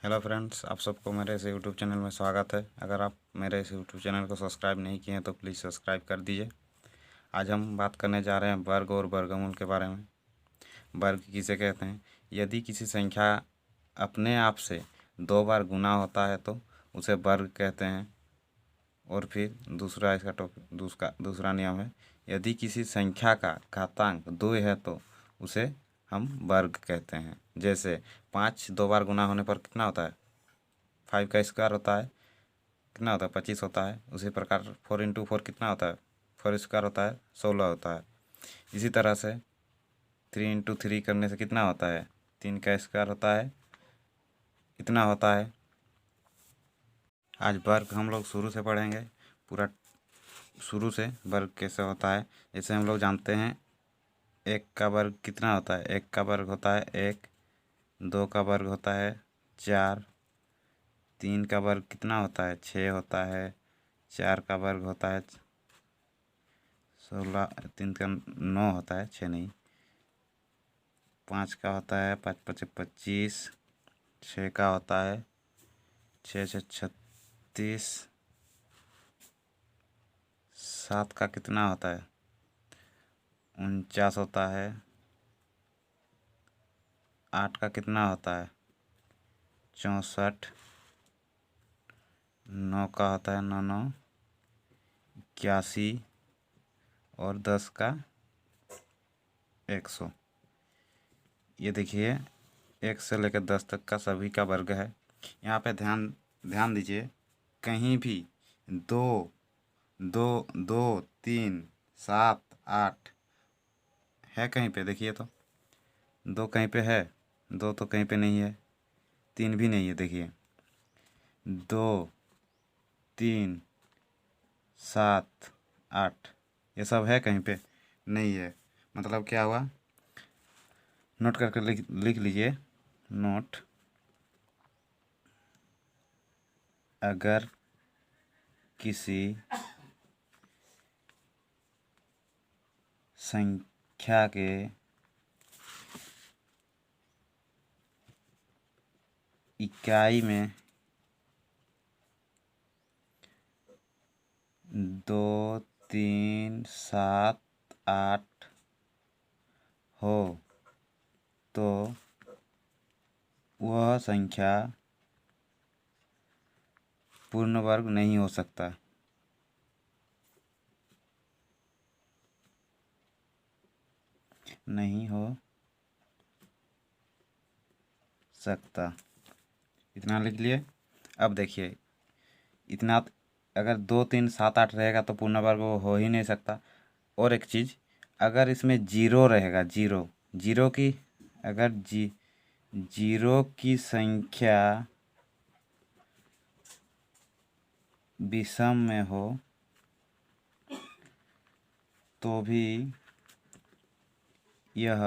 Hello friends, आप सबको मेरे इस यूट्यूब चैनल में स्वागत है। अगर आप मेरे इस यूट्यूब चैनल को सब्सक्राइब नहीं किए हैं तो प्लीज़ सब्सक्राइब कर दीजिए। आज हम बात करने जा रहे हैं वर्ग और वर्गमूल के बारे में। वर्ग किसे कहते हैं? यदि किसी संख्या अपने आप से 2 बार गुना होता है तो उसे वर्ग कहते हैं। और फिर दूसरा इसका दूसरा नियम है, यदि किसी संख्या का घातांक 2 है तो उसे हम वर्ग कहते हैं। जैसे 5 2 बार गुना होने पर कितना होता है? 5 का स्क्वायर होता है, कितना होता है? 25 होता है। उसी प्रकार 4 इंटू 4 कितना होता है? 4 स्क्वायर होता है, 16 होता है। इसी तरह से 3 इंटू 3 करने से कितना होता है? 3 का स्क्वायर होता है, कितना होता है? आज वर्ग हम लोग शुरू से पढ़ेंगे, पूरा शुरू से वर्ग कैसे होता है। जैसे हम लोग जानते हैं 1 का वर्ग कितना होता है? 1 का वर्ग होता है 1, 2 का वर्ग होता है 4, 3 का वर्ग कितना होता है? 6 होता है, 4 का वर्ग होता है 16, 3 का 9 होता है, 6 नहीं। 5 का होता है 5 5 25, 6 का होता है 6 6 36, 7 का कितना होता है? 49 होता है। 8 का कितना होता है? 64। 9 का होता है 9 9 81। और 10 का 100। ये देखिए 1 से लेकर 10 तक का सभी का वर्ग है। यहाँ पे ध्यान ध्यान दीजिए, कहीं भी 2 2 2 3 7 8 है कहीं पे? देखिए तो 2 कहीं पे है? 2 तो कहीं पे नहीं है, 3 भी नहीं है। देखिए 2 3 7 8 ये सब है कहीं पे? नहीं है। मतलब क्या हुआ? नोट करके लिख लीजिए। नोट, अगर किसी संख्या के इकाई में 2 3 7 8 हो तो वह संख्या पूर्ण वर्ग नहीं हो सकता। नहीं हो सकता, इतना लिख लिए। अब देखिए इतना, अगर 2 3 7 8 रहेगा तो पूर्ण वर्ग वो हो ही नहीं सकता। और एक चीज़, अगर इसमें जीरो रहेगा, जीरो जीरो की, अगर जीरो की संख्या विषम में हो तो भी यह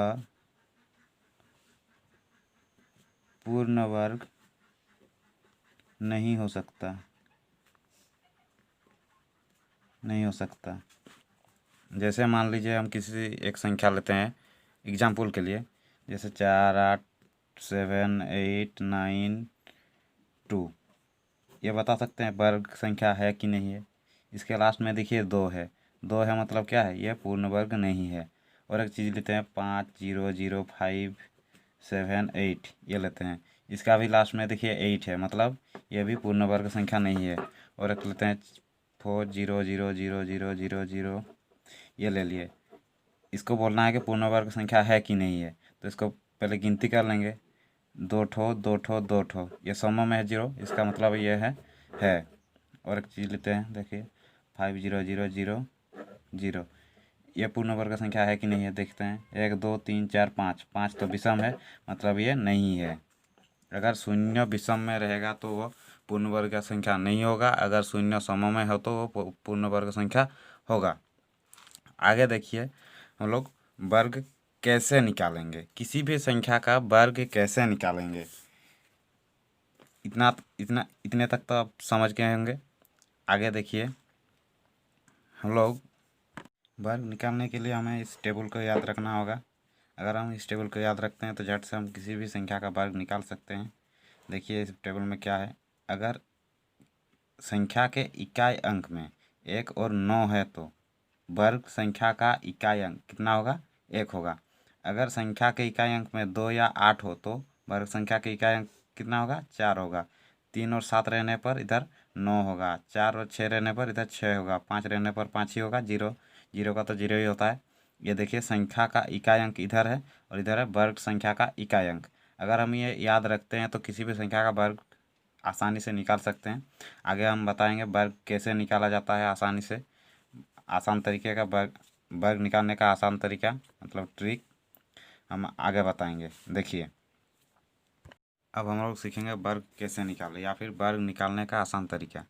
पूर्ण वर्ग नहीं हो सकता, नहीं हो सकता। जैसे मान लीजिए हम किसी एक संख्या लेते हैं एग्जाम्पल के लिए, जैसे 4 8 7 8 9 2। ये बता सकते हैं वर्ग संख्या है कि नहीं है? इसके लास्ट में देखिए 2 है, 2 है मतलब क्या है? यह पूर्ण वर्ग नहीं है। और एक चीज़ लेते हैं 5 0 0 5 7 8, ये लेते हैं, इसका भी लास्ट में देखिए 8 है, मतलब यह भी पूर्ण वर्ग संख्या नहीं है। और एक लेते हैं 4 0 0 0 0 0 0, ये ले लिए। इसको बोलना है कि पूर्ण वर्ग संख्या है कि नहीं है, तो इसको पहले गिनती कर लेंगे। 2 ठो 2 ठो 2 ठो, ये समूह में है 0, इसका मतलब ये है। और एक चीज़ लेते हैं, देखिए 5 0 0 0 0, ये पूर्ण वर्ग संख्या है कि नहीं है? देखते हैं 1 2 3 4 5, 5 तो विषम है, मतलब ये नहीं है। अगर शून्य विषम में रहेगा तो वो पूर्ण वर्ग संख्या नहीं होगा, अगर शून्य समूह में हो तो वो पूर्ण वर्ग संख्या होगा। आगे देखिए हम लोग वर्ग कैसे निकालेंगे, किसी भी संख्या का वर्ग कैसे निकालेंगे। इतने तक तो आप समझ गए होंगे। आगे देखिए हम लोग वर्ग निकालने के लिए हमें इस टेबल को याद रखना होगा। अगर हम इस टेबल को याद रखते हैं तो झट से हम किसी भी संख्या का वर्ग निकाल सकते हैं। देखिए इस टेबल में क्या है, अगर संख्या के इकाई अंक में 1 और 9 है तो वर्ग संख्या का इकाई अंक कितना होगा, 1 होगा। अगर संख्या के इकाई अंक में 2 या 8 हो तो वर्ग संख्या के इकाई अंक कितना होगा, 4 होगा। 3 और 7 रहने पर इधर 9 होगा, 4 और 6 रहने पर इधर 6 होगा, 5 रहने पर 5 ही होगा, जीरो जीरो का तो जीरो ही होता है। ये देखिए संख्या का इकाई अंक इधर है और इधर है वर्ग संख्या का इकाई अंक। अगर हम ये याद रखते हैं तो किसी भी संख्या का वर्ग आसानी से निकाल सकते हैं। आगे हम बताएंगे वर्ग कैसे निकाला जाता है आसानी से, आसान तरीके का वर्ग वर्ग निकालने का आसान तरीका मतलब ट्रिक हम आगे बताएंगे। देखिए अब हम लोग सीखेंगे वर्ग कैसे निकालें या फिर वर्ग निकालने का आसान तरीका।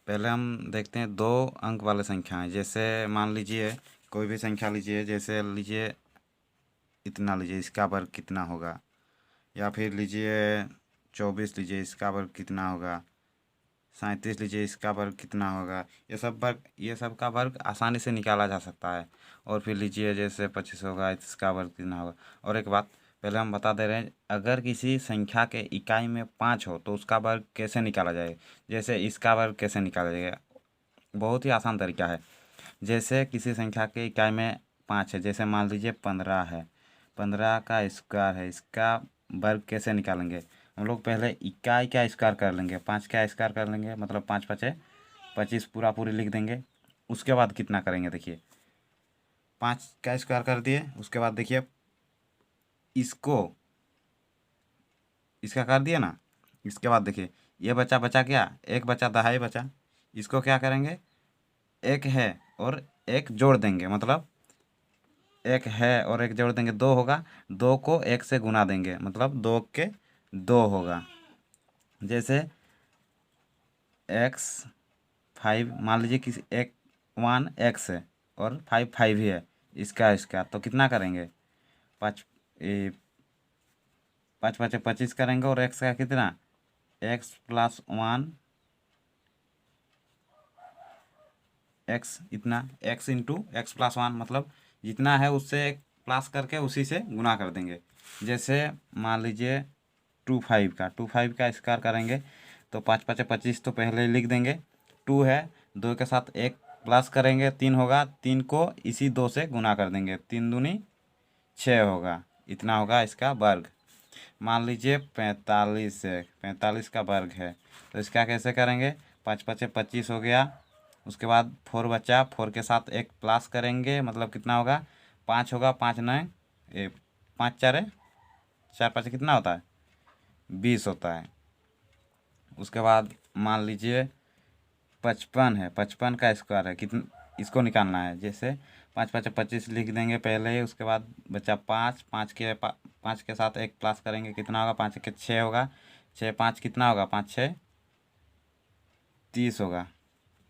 पहले हम देखते हैं दो अंक वाले संख्याएं, जैसे मान लीजिए कोई भी संख्या लीजिए, जैसे लीजिए इतना लीजिए, इसका वर्ग कितना होगा, या फिर लीजिए 24 लीजिए, इसका वर्ग कितना होगा, 37 लीजिए, इसका वर्ग कितना होगा। ये सब का वर्ग आसानी से निकाला जा सकता है। और फिर लीजिए जैसे 25 होगा, इसका वर्ग कितना होगा। और एक बात पहले हम बता दे रहे हैं, अगर किसी संख्या के इकाई में 5 हो तो उसका वर्ग कैसे निकाला जाए, जैसे इसका वर्ग कैसे निकाला जाएगा, बहुत ही आसान तरीका है। जैसे किसी संख्या के इकाई में 5 है, जैसे मान लीजिए 15 है, 15 का स्क्वायर है, इसका वर्ग कैसे निकालेंगे, हम लोग पहले इकाई का स्क्वायर कर लेंगे, 5 का स्क्वायर कर लेंगे, मतलब 5 पचे 25 पूरा पूरी लिख देंगे। उसके बाद कितना करेंगे, देखिए 5 का स्क्वायर कर दिए, उसके बाद देखिए इसको इसका कर दिया ना। इसके बाद देखिए ये बचा बचा क्या, एक बचा, दहाई बचा। इसको क्या करेंगे, एक है और एक जोड़ देंगे, मतलब एक है और एक जोड़ देंगे, 2 होगा। 2 को 1 से गुना देंगे, मतलब 2 के 2 होगा। जैसे एक्स 5 मान लीजिए, किसी एक 1 एक्स है और 5 5 ही है, इसका तो कितना करेंगे, 5 5 5 25 करेंगे, और एक्स का कितना, x+1 एक्स, इतना एक्स इंटू x+1, मतलब जितना है उससे एक प्लस करके उसी से गुना कर देंगे। जैसे मान लीजिए 2 5 का स्क्वायर करेंगे तो 5 5 25 तो पहले ही लिख देंगे। 2 है, 2 के साथ एक प्लस करेंगे, 3 होगा, 3 को इसी 2 से गुना कर देंगे, 3 दूनी 6 होगा, इतना होगा इसका वर्ग। मान लीजिए 45 है, 45 का वर्ग है, तो इसका कैसे करेंगे, 5 5 25 हो गया। उसके बाद 4 बचा, 4 के साथ एक प्लस करेंगे, मतलब कितना होगा, 5 होगा, 5 9 5 4 4 5 कितना होता है, 20 होता है। उसके बाद मान लीजिए 55 है, 55 का स्क्वायर है, कितना इसको निकालना है। जैसे 5 5 25 लिख देंगे पहले ही, उसके बाद बचा 5 5 के साथ एक प्लस करेंगे, कितना होगा, 5 के 6 होगा, 6 5 कितना होगा, 5 6 30 होगा,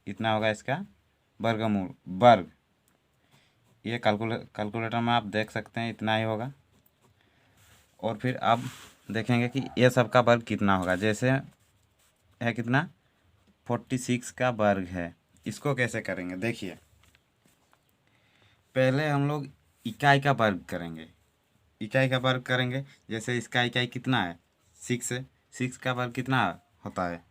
इतना होगा इसका वर्गमूल वर्ग। ये कैलकुलेटर में आप देख सकते हैं, इतना ही होगा। और फिर अब देखेंगे कि ये सब का वर्ग कितना होगा। जैसे है कितना, 46 का वर्ग है, इसको कैसे करेंगे, देखिए पहले हम लोग इकाई का वर्ग करेंगे, इकाई का वर्ग करेंगे। जैसे इसका इकाई कितना है, 6 है, 6 का वर्ग कितना होता है,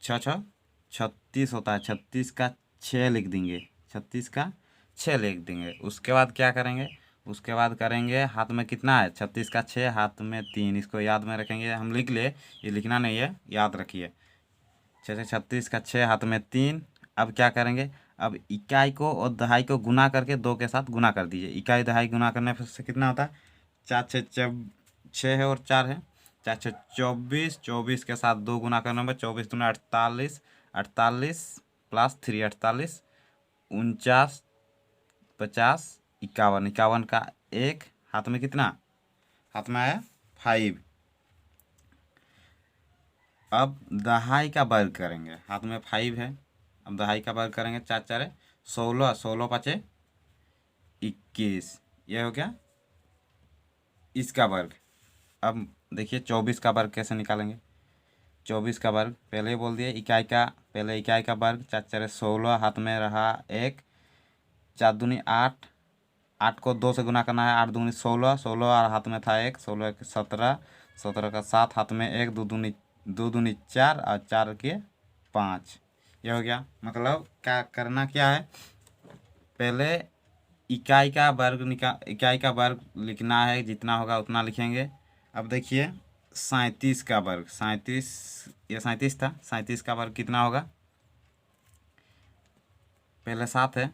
6 6 36 होता है, 36 का 6 लिख देंगे, 36 का 6 लिख देंगे। उसके बाद क्या करेंगे, उसके बाद करेंगे हाथ में कितना है, 36 का 6 हाथ में 3, इसको याद में रखेंगे, हम लिख ले, ये लिखना नहीं है, याद रखिए। 36 का 6 हाथ में 3। अब क्या करेंगे, अब इकाई को और दहाई को गुना करके 2 के साथ गुना कर दीजिए। इकाई दहाई गुना करने से कितना होता है, 4 6 6 है और 4 है, 4 6 24, 24 के साथ 2 गुना करने में 24 दूना 48, 48 प्लस 3 48, 49 50 51, 51 का 1 हाथ में कितना, हाथ में आया 5। अब दहाई का वर्ग करेंगे, हाथ में 5 है, अब दहाई का वर्ग करेंगे, 4 4 16, 16 5 21, ये हो गया इसका वर्ग। अब देखिए 24 का वर्ग कैसे निकालेंगे, 24 का वर्ग पहले ही बोल दिए, इकाई का पहले इकाई का वर्ग, 4 4 16 हाथ में रहा 1, 4 दूनी 8, 8 को 2 से गुना करना है, 8 दूनी 16, 16 और हाथ में था 1, 16 17, 17 का 7, हाथ में 1, 2 दूनी 4 और 4 के 5। ये हो गया। मतलब क्या करना क्या है, पहले इकाई का वर्ग लिखना है, जितना होगा उतना लिखेंगे। अब देखिए 37 का वर्ग, 37, ये 37 था, 37 का वर्ग कितना होगा, पहले 7 है,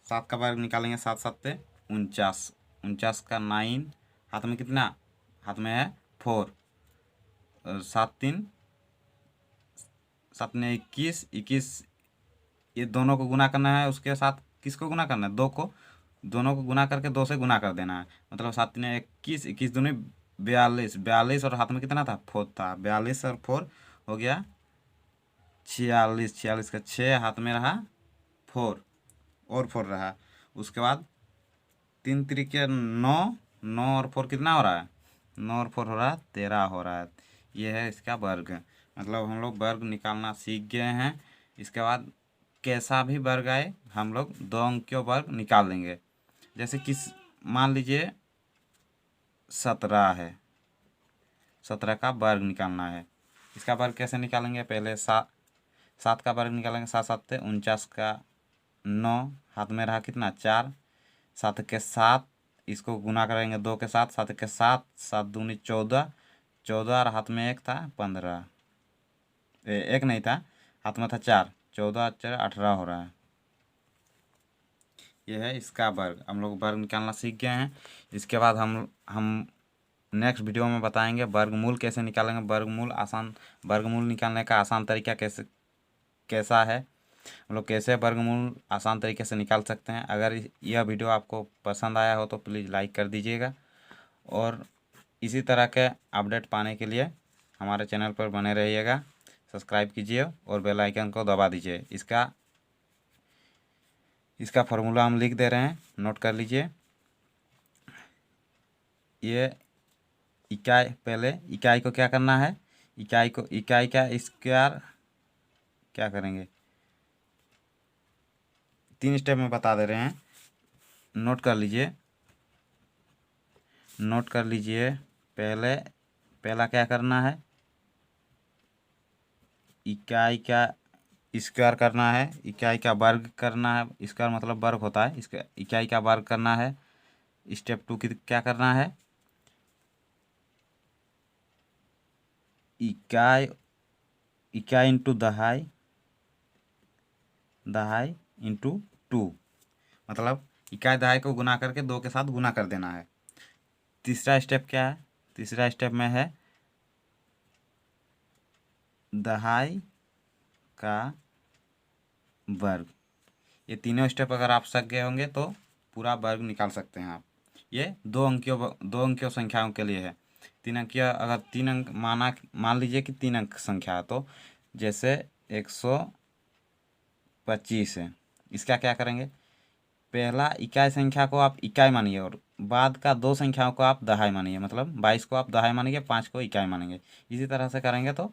7 का वर्ग निकालेंगे, 7 7 49, 49 का 9, हाथ में कितना, हाथ में है 4, 7 3 7 ने 21, 21, ये दोनों को गुना करना है, उसके साथ किसको गुना करना है, 2 को, दोनों को गुना करके 2 से गुना कर देना है। मतलब 7 ने 21, 21 दूनी 42, 42 और हाथ में कितना था, 4 था, 42 और 4 हो गया 46, 46 का 6, हाथ में रहा 4 और 4 रहा। उसके बाद 3 त्रिके 9, 9 और 4 कितना हो रहा है, 9 और 4 हो रहा है 13 हो रहा है। ये है इसका वर्ग। मतलब हम लोग वर्ग निकालना सीख गए हैं। इसके बाद कैसा भी वर्ग आए हम लोग 2 अंकीय वर्ग निकाल लेंगे। जैसे किस, मान लीजिए 17 है, 17 का वर्ग निकालना है। इसका वर्ग कैसे निकालेंगे, पहले 7 का वर्ग निकालेंगे, 7 7 49 का 9, हाथ में रहा कितना 4, 7 के 7, इसको गुना करेंगे 2 के साथ, 7 के 7, 7 दूनी 14, 14 और हाथ में 1 था 15, 1 नहीं था, हाथ में था 4, 14 4 18 हो रहा है। यह है इसका वर्ग। हम लोग वर्ग निकालना सीख गए हैं। इसके बाद हम नेक्स्ट वीडियो में बताएंगे वर्गमूल कैसे निकालेंगे। वर्गमूल निकालने का आसान तरीका कैसा है, हम लोग कैसे वर्गमूल आसान तरीके से निकाल सकते हैं। अगर यह वीडियो आपको पसंद आया हो तो प्लीज़ लाइक कर दीजिएगा, और इसी तरह के अपडेट पाने के लिए हमारे चैनल पर बने रहिएगा। सब्सक्राइब कीजिए और बेल आइकन को दबा दीजिए। इसका फॉर्मूला हम लिख दे रहे हैं, नोट कर लीजिए। ये इकाई, पहले इकाई को क्या करना है, इकाई का स्क्वायर क्या करेंगे, 3 स्टेप में बता दे रहे हैं, नोट कर लीजिए। पहला क्या करना है, इकाई का स्क्वायर करना है, इकाई का वर्ग करना है, स्क्वायर मतलब वर्ग होता है, इसका इकाई का वर्ग करना है। स्टेप 2 की क्या करना है, इकाई इंटू दहाई इंटू 2, मतलब इकाई दहाई को गुना करके 2 के साथ गुना कर देना है। तीसरा स्टेप क्या है, तीसरा स्टेप में है दहाई का वर्ग। ये तीनों स्टेप अगर आप सीख गए होंगे तो पूरा वर्ग निकाल सकते हैं आप। ये 2 अंकीय संख्याओं के लिए है। 3 अंकीय, अगर 3 अंक मान लीजिए कि 3 अंक संख्या है, तो जैसे 125 है, इसका क्या करेंगे, पहला इकाई संख्या को आप इकाई मानिए और बाद का 2 संख्याओं को आप दहाई मानिए। मतलब 22 को आप दहाई मानेंगे, 5 को इकाई मानेंगे। इसी तरह से करेंगे तो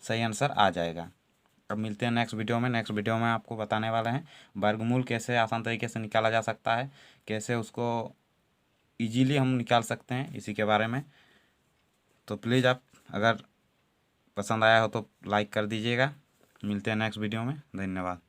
सही आंसर आ जाएगा। अब मिलते हैं नेक्स्ट वीडियो में। नेक्स्ट वीडियो में आपको बताने वाले हैं वर्गमूल कैसे आसान तरीके से निकाला जा सकता है, कैसे उसको इजीली हम निकाल सकते हैं, इसी के बारे में। तो प्लीज़ आप अगर पसंद आया हो तो लाइक कर दीजिएगा। मिलते हैं नेक्स्ट वीडियो में। धन्यवाद।